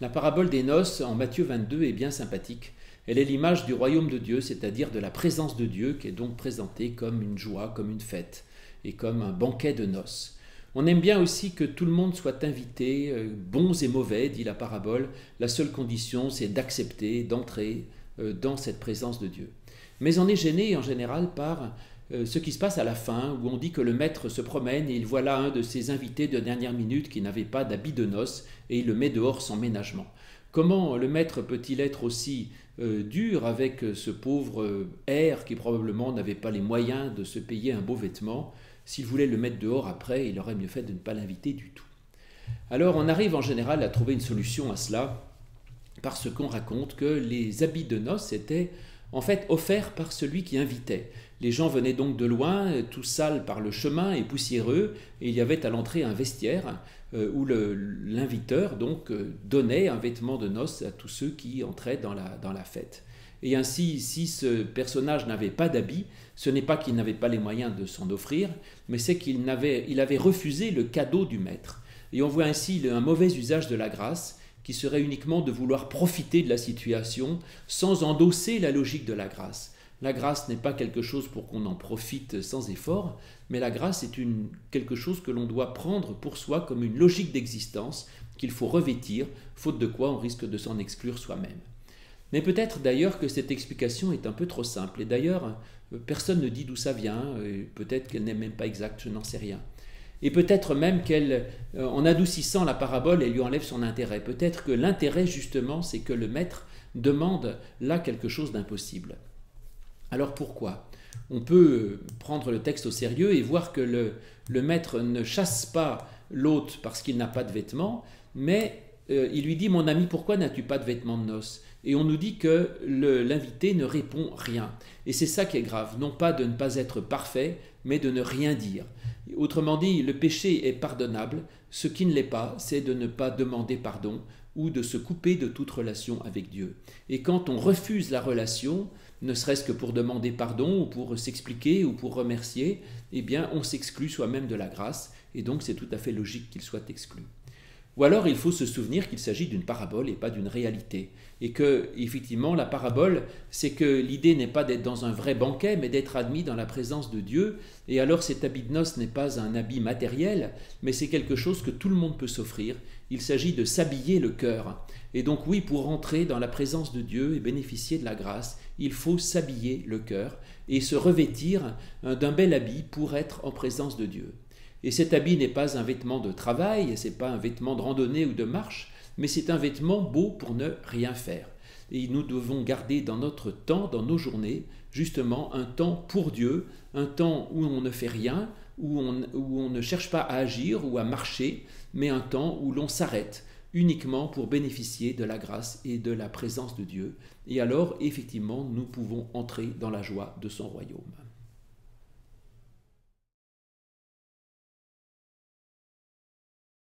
La parabole des noces en Matthieu 22 est bien sympathique. Elle est l'image du royaume de Dieu, c'est-à-dire de la présence de Dieu qui est donc présentée comme une joie, comme une fête et comme un banquet de noces. On aime bien aussi que tout le monde soit invité, bons et mauvais, dit la parabole. La seule condition, c'est d'accepter, d'entrer dans cette présence de Dieu. Mais on est gêné en général par ce qui se passe à la fin, où on dit que le maître se promène et il voit là un de ses invités de dernière minute qui n'avait pas d'habit de noces et il le met dehors sans ménagement. Comment le maître peut-il être aussi dur avec ce pauvre hère qui probablement n'avait pas les moyens de se payer un beau vêtement? S'il voulait le mettre dehors après, il aurait mieux fait de ne pas l'inviter du tout. Alors on arrive en général à trouver une solution à cela parce qu'on raconte que les habits de noces étaient en fait offerts par celui qui invitait. Les gens venaient donc de loin, tout sales par le chemin et poussiéreux, et il y avait à l'entrée un vestiaire où l'inviteur donc donnait un vêtement de noces à tous ceux qui entraient dans la fête. Et ainsi, si ce personnage n'avait pas d'habit, ce n'est pas qu'il n'avait pas les moyens de s'en offrir, mais c'est qu'il avait refusé le cadeau du maître. Et on voit ainsi un mauvais usage de la grâce, qui serait uniquement de vouloir profiter de la situation sans endosser la logique de la grâce. La grâce n'est pas quelque chose pour qu'on en profite sans effort, mais la grâce est quelque chose que l'on doit prendre pour soi comme une logique d'existence qu'il faut revêtir, faute de quoi on risque de s'en exclure soi-même. Mais peut-être d'ailleurs que cette explication est un peu trop simple, et d'ailleurs personne ne dit d'où ça vient, peut-être qu'elle n'est même pas exacte, je n'en sais rien. Et peut-être même en adoucissant la parabole, elle lui enlève son intérêt. Peut-être que l'intérêt justement, c'est que le maître demande là quelque chose d'impossible. Alors pourquoi? On peut prendre le texte au sérieux et voir que le maître ne chasse pas l'hôte parce qu'il n'a pas de vêtements, mais il lui dit « Mon ami, pourquoi n'as-tu pas de vêtements de noces ?» Et on nous dit que l'invité ne répond rien. Et c'est ça qui est grave, non pas de ne pas être parfait, mais de ne rien dire. Autrement dit, le péché est pardonnable, ce qui ne l'est pas, c'est de ne pas demander pardon ou de se couper de toute relation avec Dieu. Et quand on refuse la relation, ne serait-ce que pour demander pardon ou pour s'expliquer ou pour remercier, eh bien on s'exclut soi-même de la grâce, et donc c'est tout à fait logique qu'il soit exclu. Ou alors il faut se souvenir qu'il s'agit d'une parabole et pas d'une réalité. Et que, effectivement, la parabole, c'est que l'idée n'est pas d'être dans un vrai banquet, mais d'être admis dans la présence de Dieu. Et alors cet habit de noces n'est pas un habit matériel, mais c'est quelque chose que tout le monde peut s'offrir. Il s'agit de s'habiller le cœur. Et donc oui, pour entrer dans la présence de Dieu et bénéficier de la grâce, il faut s'habiller le cœur et se revêtir d'un bel habit pour être en présence de Dieu. Et cet habit n'est pas un vêtement de travail, ce n'est pas un vêtement de randonnée ou de marche, mais c'est un vêtement beau pour ne rien faire. Et nous devons garder dans notre temps, dans nos journées, justement un temps pour Dieu, un temps où on ne fait rien, où on ne cherche pas à agir ou à marcher, mais un temps où l'on s'arrête uniquement pour bénéficier de la grâce et de la présence de Dieu. Et alors, effectivement, nous pouvons entrer dans la joie de son royaume.